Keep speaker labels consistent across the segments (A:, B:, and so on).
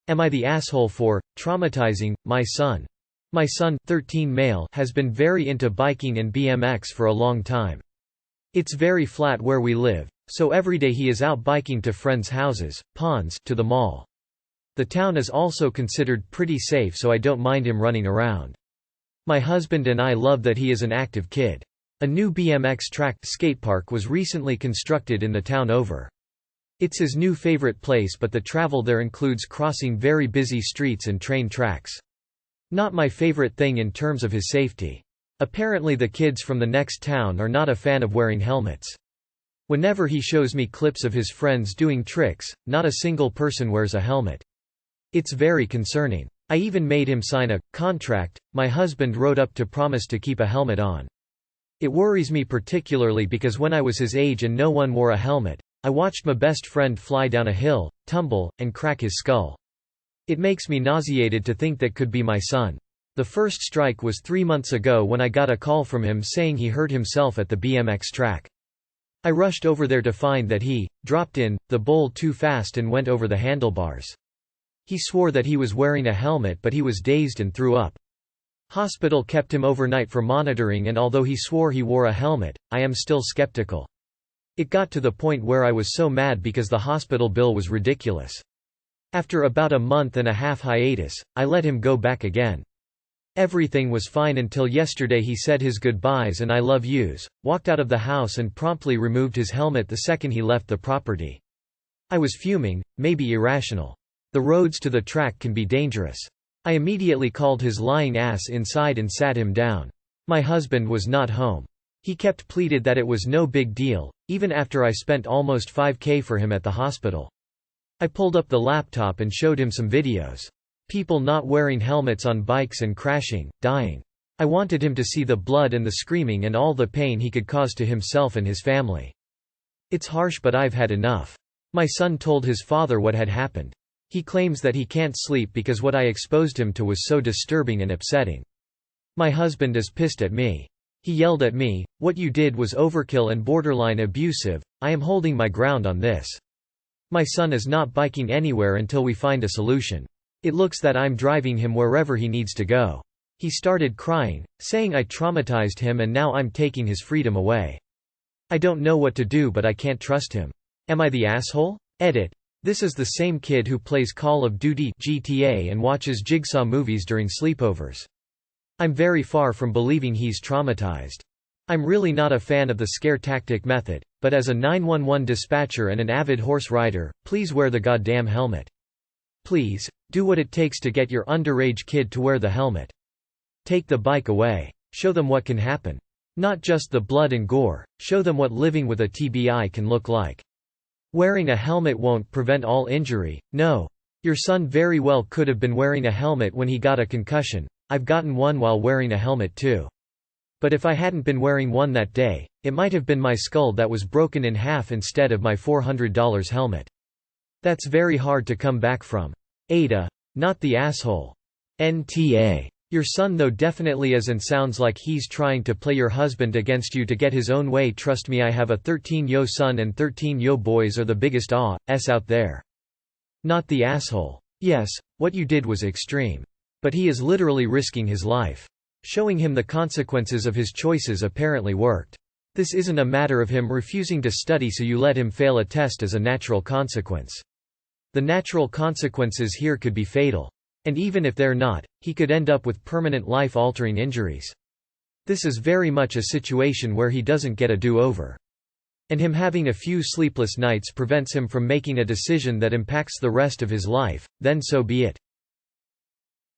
A: Am I the asshole for traumatizing my son? My son, 13 male, has been very into biking and BMX for a long time. It's very flat where we live, so every day he is out biking to friends' houses, ponds, to the mall. The town is also considered pretty safe, so I don't mind him running around. My husband and I love that he is an active kid. A new BMX track skatepark was recently constructed in the town over. It's his new favorite place, but the travel there includes crossing very busy streets and train tracks. Not my favorite thing in terms of his safety. Apparently the kids from the next town are not a fan of wearing helmets. Whenever he shows me clips of his friends doing tricks, not a single person wears a helmet. It's very concerning. I even made him sign a contract my husband wrote up to promise to keep a helmet on. It worries me particularly because when I was his age and no one wore a helmet, I watched my best friend fly down a hill, tumble, and crack his skull. It makes me nauseated to think that could be my son. The first strike was 3 months ago when I got a call from him saying he hurt himself at the BMX track. I rushed over there to find that he dropped in the bowl too fast and went over the handlebars. He swore that he was wearing a helmet, but he was dazed and threw up. Hospital kept him overnight for monitoring, and although he swore he wore a helmet, I am still skeptical. It got to the point where I was so mad because the hospital bill was ridiculous. After about a month-and-a-half hiatus, I let him go back again. Everything was fine until yesterday. He said his goodbyes and I love yous, walked out of the house and promptly removed his helmet the second he left the property. I was fuming, maybe irrational. The roads to the track can be dangerous. I immediately called his lying ass inside and sat him down. My husband was not home. He pleaded that it was no big deal, even after I spent almost $5,000 for him at the hospital. I pulled up the laptop and showed him some videos. People not wearing helmets on bikes and crashing, dying. I wanted him to see the blood and the screaming and all the pain he could cause to himself and his family. It's harsh, but I've had enough. My son told his father what had happened. He claims that he can't sleep because what I exposed him to was so disturbing and upsetting. My husband is pissed at me. He yelled at me, "What you did was overkill and borderline abusive. I am holding my ground on this. My son is not biking anywhere until we find a solution. It looks that I'm driving him wherever he needs to go." He started crying, saying I traumatized him and now I'm taking his freedom away. I don't know what to do, but I can't trust him. Am I the asshole? Edit. This is the same kid who plays Call of Duty (GTA) and watches Jigsaw movies during sleepovers. I'm very far from believing he's traumatized. I'm really not a fan of the scare tactic method, but as a 911 dispatcher and an avid horse rider, please wear the goddamn helmet. Please, do what it takes to get your underage kid to wear the helmet. Take the bike away. Show them what can happen. Not just the blood and gore, show them what living with a TBI can look like. Wearing a helmet won't prevent all injury, no. Your son very well could have been wearing a helmet when he got a concussion. I've gotten one while wearing a helmet too. But if I hadn't been wearing one that day, it might have been my skull that was broken in half instead of my $400 helmet. That's very hard to come back from. AITA. Not the asshole. NTA. Your son though definitely is and sounds like he's trying to play your husband against you to get his own way. Trust me, I have a 13-yo son and 13-yo boys are the biggest s out there. Not the asshole. Yes, what you did was extreme. But he is literally risking his life. Showing him the consequences of his choices apparently worked. This isn't a matter of him refusing to study so you let him fail a test as a natural consequence. The natural consequences here could be fatal. And even if they're not, he could end up with permanent life-altering injuries. This is very much a situation where he doesn't get a do-over. And him having a few sleepless nights prevents him from making a decision that impacts the rest of his life, then so be it.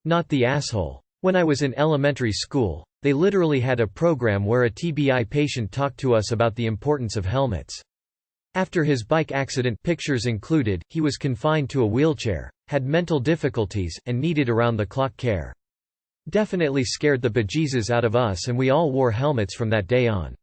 A: Not the asshole. When I was in elementary school, they literally had a program where a TBI patient talked to us about the importance of helmets. After his bike accident, pictures included, he was confined to a wheelchair, had mental difficulties, and needed around-the-clock care. Definitely scared the bejesus out of us, and we all wore helmets from that day on.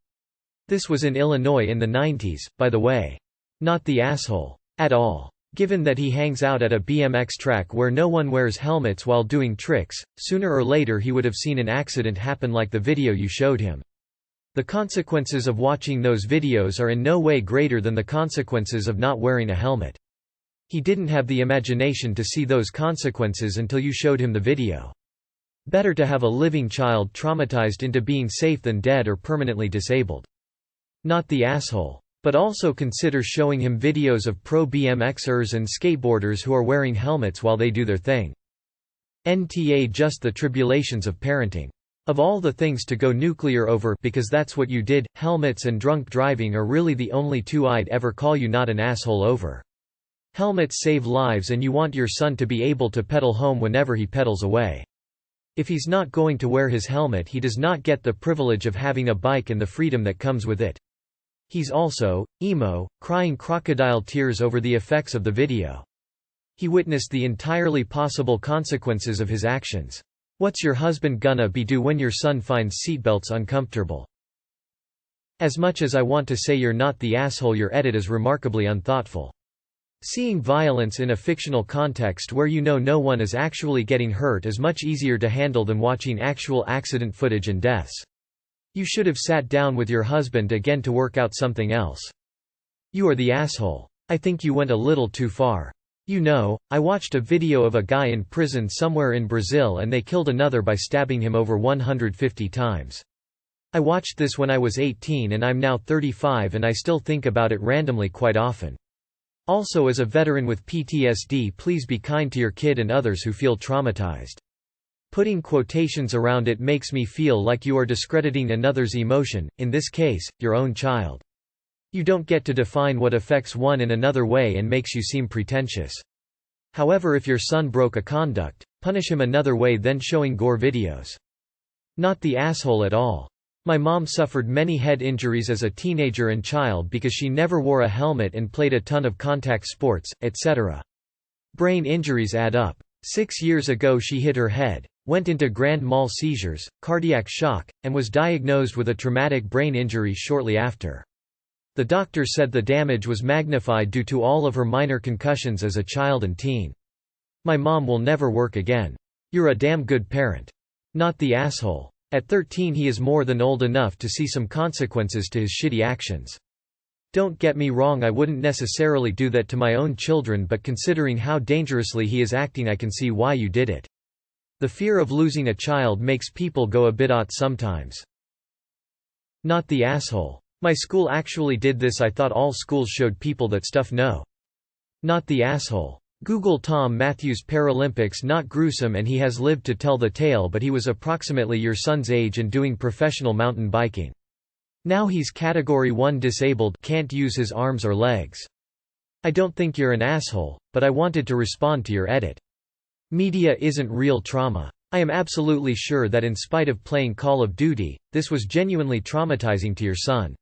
A: This was in Illinois in the 90s, by the way. Not the asshole. At all. Given that he hangs out at a BMX track where no one wears helmets while doing tricks, sooner or later he would have seen an accident happen like the video you showed him. The consequences of watching those videos are in no way greater than the consequences of not wearing a helmet. He didn't have the imagination to see those consequences until you showed him the video. Better to have a living child traumatized into being safe than dead or permanently disabled. Not the asshole. But also consider showing him videos of pro BMXers and skateboarders who are wearing helmets while they do their thing. NTA just the tribulations of parenting. Of all the things to go nuclear over because that's what you did, helmets and drunk driving are really the only two I'd ever call you not an asshole over. Helmets save lives and you want your son to be able to pedal home whenever he pedals away. If he's not going to wear his helmet, he does not get the privilege of having a bike and the freedom that comes with it. He's also emo, crying crocodile tears over the effects of the video. He witnessed the entirely possible consequences of his actions. What's your husband gonna be do when your son finds seatbelts uncomfortable? As much as I want to say you're not the asshole, your edit is remarkably unthoughtful. Seeing violence in a fictional context where you know no one is actually getting hurt is much easier to handle than watching actual accident footage and deaths. You should have sat down with your husband again to work out something else. You are the asshole. I think you went a little too far. You know, I watched a video of a guy in prison somewhere in Brazil and they killed another by stabbing him over 150 times. I watched this when I was 18 and I'm now 35 and I still think about it randomly quite often. Also, as a veteran with PTSD, please be kind to your kid and others who feel traumatized. Putting quotations around it makes me feel like you are discrediting another's emotion, in this case, your own child. You don't get to define what affects one in another way and makes you seem pretentious. However, if your son broke a conduct, punish him another way than showing gore videos. Not the asshole at all. My mom suffered many head injuries as a teenager and child because she never wore a helmet and played a ton of contact sports, etc. Brain injuries add up. 6 years ago she hit her head, went into grand mal seizures, cardiac shock, and was diagnosed with a traumatic brain injury shortly after. The doctor said the damage was magnified due to all of her minor concussions as a child and teen. My mom will never work again. You're a damn good parent. Not the asshole. At 13 he is more than old enough to see some consequences to his shitty actions. Don't get me wrong, I wouldn't necessarily do that to my own children, but considering how dangerously he is acting I can see why you did it. The fear of losing a child makes people go a bit odd sometimes. Not the asshole. My school actually did this. I thought all schools showed people that stuff. No. Not the asshole. Google Tom Matthews Paralympics. Not gruesome and he has lived to tell the tale, but he was approximately your son's age and doing professional mountain biking. Now he's category 1 disabled, can't use his arms or legs. I don't think you're an asshole, but I wanted to respond to your edit. Media isn't real trauma. I am absolutely sure that in spite of playing Call of Duty, this was genuinely traumatizing to your son.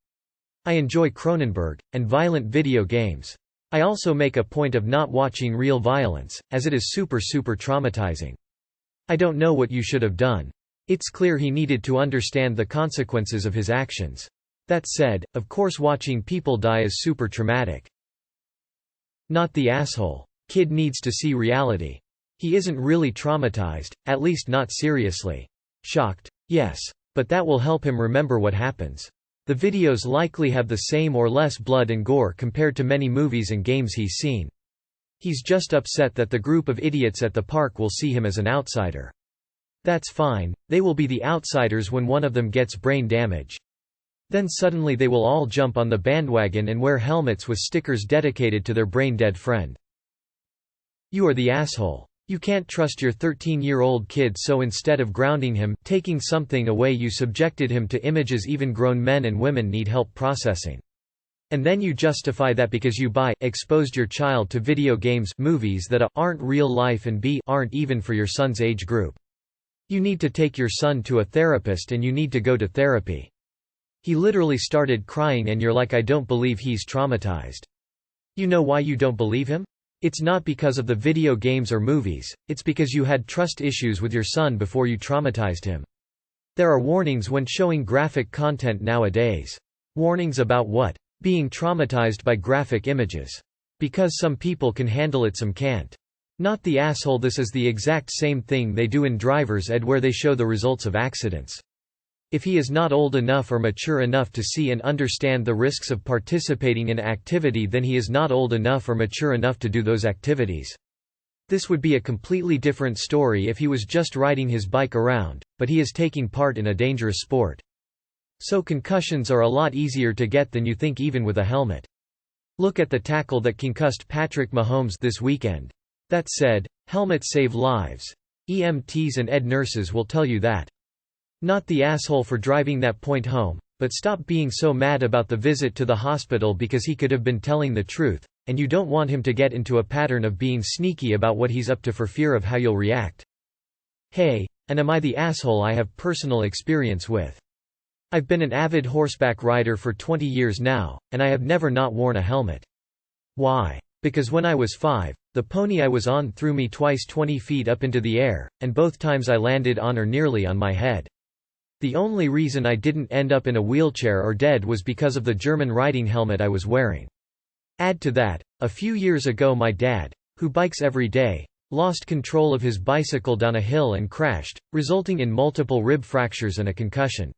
A: I enjoy Cronenberg, and violent video games. I also make a point of not watching real violence, as it is super traumatizing. I don't know what you should have done. It's clear he needed to understand the consequences of his actions. That said, of course watching people die is super traumatic. Not the asshole. Kid needs to see reality. He isn't really traumatized, at least not seriously. Shocked? Yes. But that will help him remember what happens. The videos likely have the same or less blood and gore compared to many movies and games he's seen. He's just upset that the group of idiots at the park will see him as an outsider. That's fine, they will be the outsiders when one of them gets brain damage. Then suddenly they will all jump on the bandwagon and wear helmets with stickers dedicated to their brain-dead friend. You are the asshole. You can't trust your 13-year-old kid, so instead of grounding him, taking something away, you subjected him to images even grown men and women need help processing. And then you justify that because you exposed your child to video games, movies that aren't real life and aren't even for your son's age group. You need to take your son to a therapist and you need to go to therapy. He literally started crying and you're like, I don't believe he's traumatized. You know why you don't believe him? It's not because of the video games or movies, it's because you had trust issues with your son before you traumatized him. There are warnings when showing graphic content nowadays. Warnings about what? Being traumatized by graphic images. Because some people can handle it, some can't. Not the asshole. This is the exact same thing they do in driver's ed where they show the results of accidents. If he is not old enough or mature enough to see and understand the risks of participating in an activity, then he is not old enough or mature enough to do those activities. This would be a completely different story if he was just riding his bike around, but he is taking part in a dangerous sport. So concussions are a lot easier to get than you think, even with a helmet. Look at the tackle that concussed Patrick Mahomes this weekend. That said, helmets save lives. EMTs and nurses will tell you that. Not the asshole for driving that point home, but stop being so mad about the visit to the hospital because he could have been telling the truth, and you don't want him to get into a pattern of being sneaky about what he's up to for fear of how you'll react. Hey, and am I the asshole I have personal experience with? I've been an avid horseback rider for 20 years now, and I have never not worn a helmet. Why? Because when I was 5, the pony I was on threw me twice 20 feet up into the air, and both times I landed on or nearly on my head. The only reason I didn't end up in a wheelchair or dead was because of the German riding helmet I was wearing. Add to that, a few years ago my dad, who bikes every day, lost control of his bicycle down a hill and crashed, resulting in multiple rib fractures and a concussion.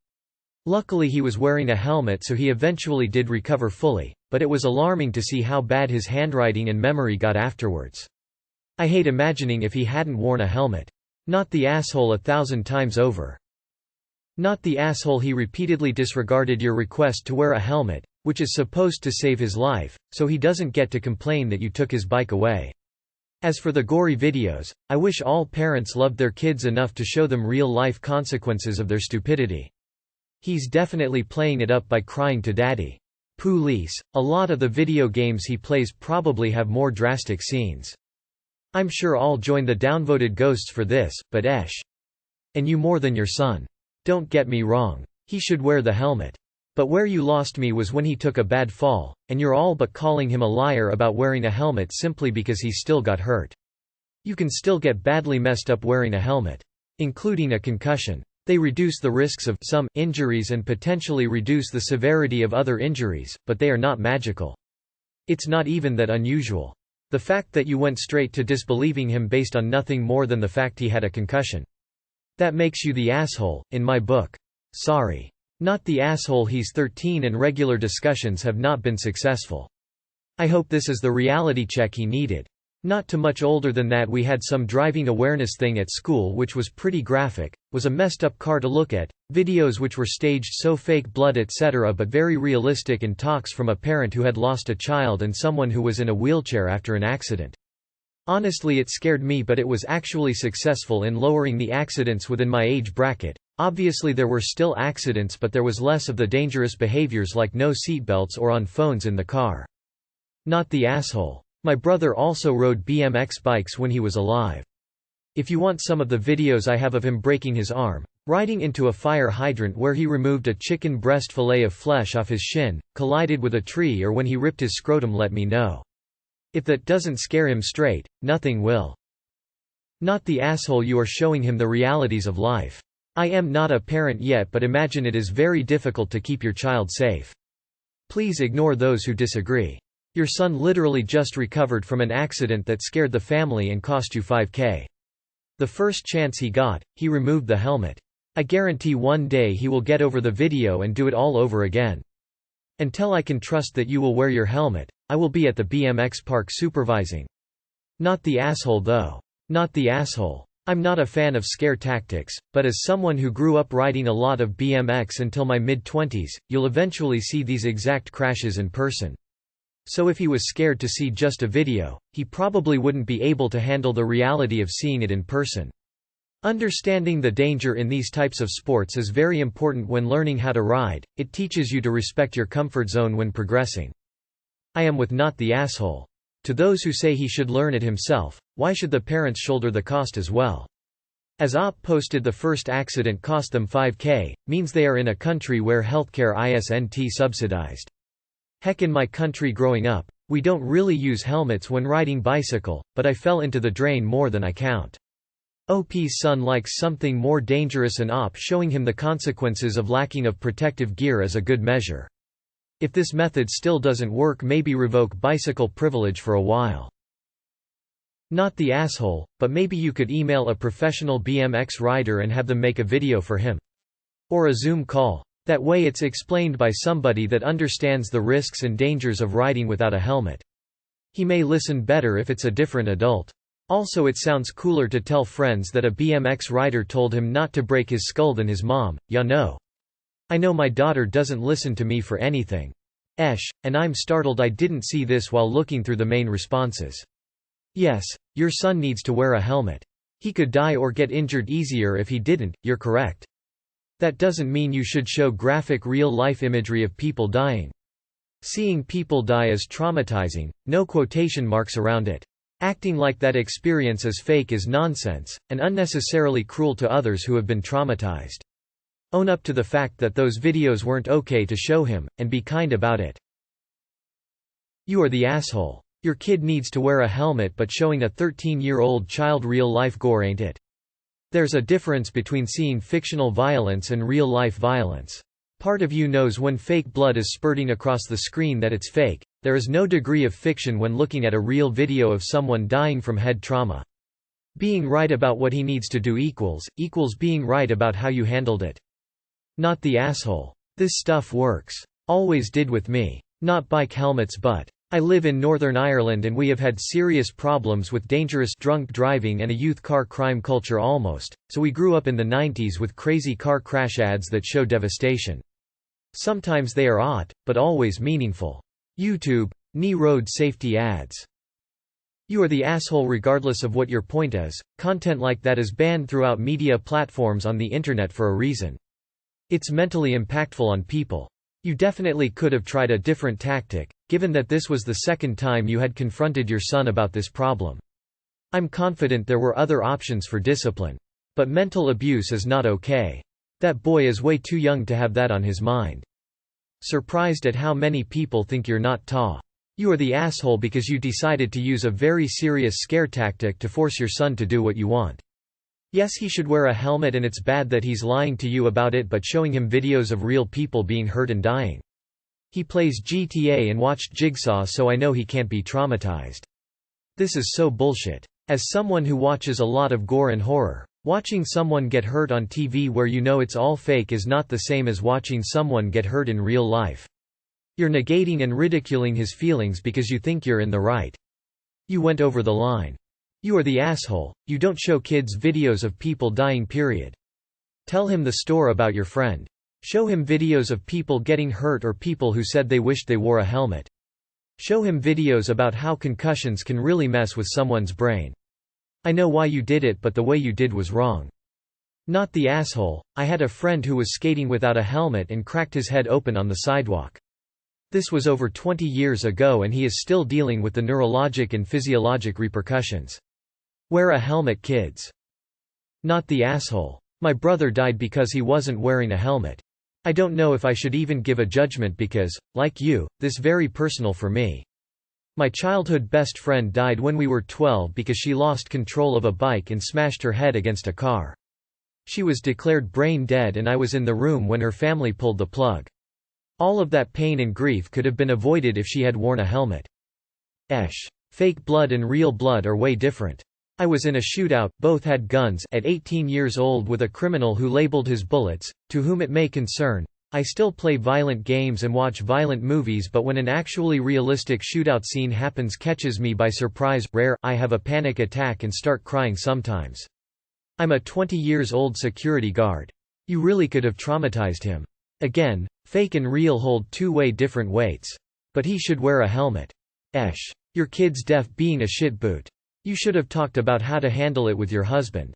A: Luckily he was wearing a helmet, so he eventually did recover fully, but it was alarming to see how bad his handwriting and memory got afterwards. I hate imagining if he hadn't worn a helmet. Not the asshole 1,000 times over. Not the asshole he repeatedly disregarded your request to wear a helmet, which is supposed to save his life, so he doesn't get to complain that you took his bike away. As for the gory videos, I wish all parents loved their kids enough to show them real-life consequences of their stupidity. He's definitely playing it up by crying to daddy. Police, a lot of the video games he plays probably have more drastic scenes. I'm sure I'll join the downvoted ghosts for this, but esh. And you more than your son. Don't get me wrong. He should wear the helmet. But where you lost me was when he took a bad fall, and you're all but calling him a liar about wearing a helmet simply because he still got hurt. You can still get badly messed up wearing a helmet. Including a concussion. They reduce the risks of some injuries and potentially reduce the severity of other injuries, but they are not magical. It's not even that unusual. The fact that you went straight to disbelieving him based on nothing more than the fact he had a concussion. That makes you the asshole, in my book. Sorry. Not the asshole. He's 13 and regular discussions have not been successful. I hope this is the reality check he needed. Not too much older than that we had some driving awareness thing at school which was pretty graphic, was a messed up car to look at, videos which were staged so fake blood etc. but very realistic, and talks from a parent who had lost a child and someone who was in a wheelchair after an accident. Honestly it scared me, but it was actually successful in lowering the accidents within my age bracket. Obviously there were still accidents, but there was less of the dangerous behaviors like no seatbelts or on phones in the car. Not the asshole. My brother also rode BMX bikes when he was alive. If you want some of the videos I have of him breaking his arm, riding into a fire hydrant where he removed a chicken breast fillet of flesh off his shin, collided with a tree, or when he ripped his scrotum, let me know. If that doesn't scare him straight, nothing will. Not the asshole. You are showing him the realities of life. I am not a parent yet, but imagine it is very difficult to keep your child safe. Please ignore those who disagree. Your son literally just recovered from an accident that scared the family and cost you $5,000. The first chance he got, he removed the helmet. I guarantee one day he will get over the video and do it all over again. Until I can trust that you will wear your helmet, I will be at the BMX park supervising. Not the asshole though. Not the asshole. I'm not a fan of scare tactics, but as someone who grew up riding a lot of BMX until my mid-20s, you'll eventually see these exact crashes in person. So if he was scared to see just a video, he probably wouldn't be able to handle the reality of seeing it in person. Understanding the danger in these types of sports is very important when learning how to ride. It teaches you to respect your comfort zone when progressing. I am with not the asshole. To those who say he should learn it himself, why should the parents shoulder the cost as well? As OP posted, the first accident cost them $5,000, means they are in a country where healthcare isn't subsidized. Heck, in my country growing up, we don't really use helmets when riding bicycle, but I fell into the drain more than I count. OP's son likes something more dangerous, and OP showing him the consequences of lacking of protective gear as a good measure. If this method still doesn't work, maybe revoke bicycle privilege for a while. Not the asshole, but maybe you could email a professional BMX rider and have them make a video for him. Or a Zoom call. That way it's explained by somebody that understands the risks and dangers of riding without a helmet. He may listen better if it's a different adult. Also, it sounds cooler to tell friends that a BMX rider told him not to break his skull than his mom, "Ya know. I know my daughter doesn't listen to me for anything. And I'm startled I didn't see this while looking through the main responses. Yes, your son needs to wear a helmet. He could die or get injured easier if he didn't, you're correct. That doesn't mean you should show graphic real-life imagery of people dying. Seeing people die is traumatizing, no quotation marks around it. Acting like that experience is fake is nonsense, and unnecessarily cruel to others who have been traumatized. Own up to the fact that those videos weren't okay to show him, and be kind about it. You are the asshole. Your kid needs to wear a helmet, but showing a 13-year-old child real-life gore ain't it. There's a difference between seeing fictional violence and real-life violence. Part of you knows when fake blood is spurting across the screen that it's fake. There is no degree of fiction when looking at a real video of someone dying from head trauma. Being right about what he needs to do equals being right about how you handled it. Not the asshole. This stuff works. Always did with me. Not bike helmets, but I live in Northern Ireland and we have had serious problems with dangerous drunk driving and a youth car crime culture almost, so we grew up in the 90s with crazy car crash ads that show devastation. Sometimes they are odd, but always meaningful. YouTube, knee road safety ads. You are the asshole regardless of what your point is. Content like that is banned throughout media platforms on the internet for a reason. It's mentally impactful on people. You definitely could have tried a different tactic, given that this was the second time you had confronted your son about this problem. I'm confident there were other options for discipline. But mental abuse is not okay. That boy is way too young to have that on his mind. Surprised at how many people think you're not ta. You are the asshole because you decided to use a very serious scare tactic to force your son to do what you want. Yes, he should wear a helmet and it's bad that he's lying to you about it, but showing him videos of real people being hurt and dying. He plays GTA and watched Jigsaw, so I know he can't be traumatized. This is so bullshit. As someone who watches a lot of gore and horror, watching someone get hurt on TV where you know it's all fake is not the same as watching someone get hurt in real life. You're negating and ridiculing his feelings because you think you're in the right. You went over the line. You are the asshole. You don't show kids videos of people dying, period. Tell him the story about your friend. Show him videos of people getting hurt or people who said they wished they wore a helmet. Show him videos about how concussions can really mess with someone's brain. I know why you did it, but the way you did was wrong. Not the asshole. I had a friend who was skating without a helmet and cracked his head open on the sidewalk. This was over 20 years ago and he is still dealing with the neurologic and physiologic repercussions. Wear a helmet, kids. Not the asshole. My brother died because he wasn't wearing a helmet. I don't know if I should even give a judgment because, like you, this very personal for me. My childhood best friend died when we were 12 because she lost control of a bike and smashed her head against a car. She was declared brain dead and I was in the room when her family pulled the plug. All of that pain and grief could have been avoided if she had worn a helmet. Fake blood and real blood are way different. I was in a shootout, both had guns, at 18 years old with a criminal who labeled his bullets, to whom it may concern. I still play violent games and watch violent movies, but when an actually realistic shootout scene happens catches me by surprise. I have a panic attack and start crying sometimes. I'm a 20 years old security guard. You really could have traumatized him. Again, fake and real hold two-way different weights. But he should wear a helmet. Your kid's deaf being a shitboot. You should have talked about how to handle it with your husband.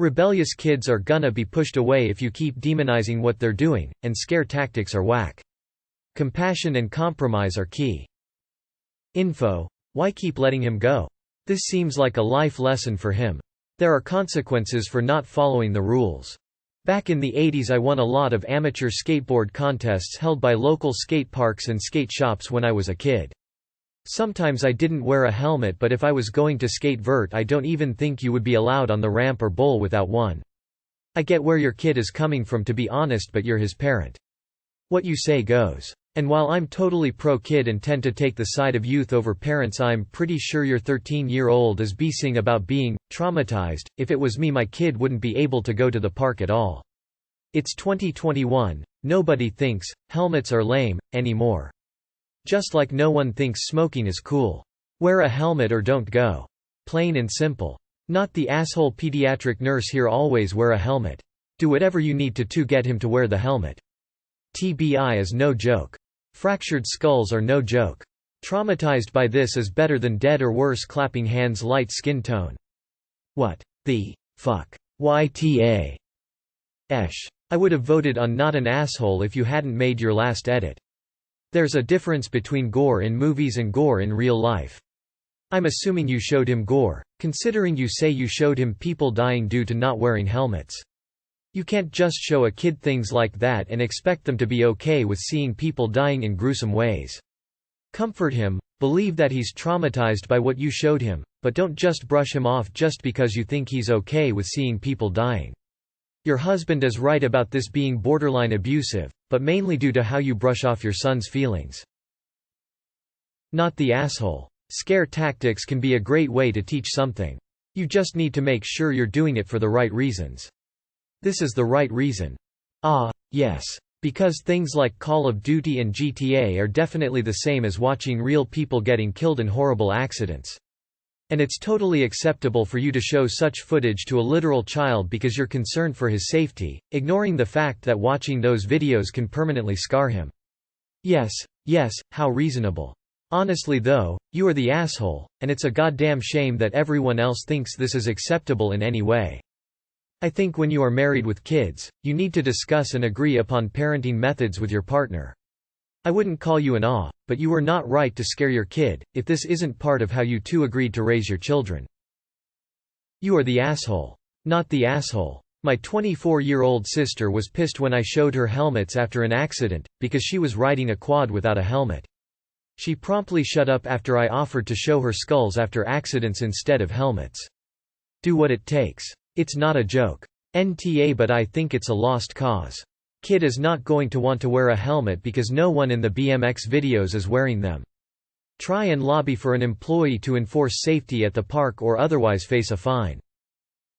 A: Rebellious kids are gonna be pushed away if you keep demonizing what they're doing, and scare tactics are whack. Compassion and compromise are key. Info. Why keep letting him go? This seems like a life lesson for him. There are consequences for not following the rules. Back in the 80s I won a lot of amateur skateboard contests held by local skate parks and skate shops when I was a kid. Sometimes I didn't wear a helmet, but if I was going to skate vert I don't even think you would be allowed on the ramp or bowl without one. I get where your kid is coming from, to be honest, but you're his parent. What you say goes. And while I'm totally pro-kid and tend to take the side of youth over parents, I'm pretty sure your 13-year-old is BSing about being traumatized. If it was me, my kid wouldn't be able to go to the park at all. It's 2021, nobody thinks helmets are lame anymore. Just like no one thinks smoking is cool. Wear a helmet or don't go. Plain and simple. Not the asshole pediatric nurse here, always wear a helmet. Do whatever you need to get him to wear the helmet. TBI is no joke. Fractured skulls are no joke. Traumatized by this is better than dead or worse clapping hands light skin tone. What the fuck? YTA. Esh. I would have voted on not an asshole if you hadn't made your last edit. There's a difference between gore in movies and gore in real life. I'm assuming you showed him gore, considering you say you showed him people dying due to not wearing helmets. You can't just show a kid things like that and expect them to be okay with seeing people dying in gruesome ways. Comfort him, believe that he's traumatized by what you showed him, but don't just brush him off just because you think he's okay with seeing people dying. Your husband is right about this being borderline abusive, but mainly due to how you brush off your son's feelings. Not the asshole. Scare tactics can be a great way to teach something. You just need to make sure you're doing it for the right reasons. This is the right reason. Yes. Because things like Call of Duty and GTA are definitely the same as watching real people getting killed in horrible accidents. And it's totally acceptable for you to show such footage to a literal child because you're concerned for his safety, ignoring the fact that watching those videos can permanently scar him. Yes, how reasonable. Honestly though, you are the asshole, and it's a goddamn shame that everyone else thinks this is acceptable in any way. I think when you are married with kids, you need to discuss and agree upon parenting methods with your partner. I wouldn't call you an but you were not right to scare your kid, if this isn't part of how you two agreed to raise your children. You are the asshole. Not the asshole. My 24-year-old sister was pissed when I showed her helmets after an accident, because she was riding a quad without a helmet. She promptly shut up after I offered to show her skulls after accidents instead of helmets. Do what it takes. It's not a joke. NTA, but I think it's a lost cause. Kid is not going to want to wear a helmet because no one in the BMX videos is wearing them. Try and lobby for an employee to enforce safety at the park or otherwise face a fine.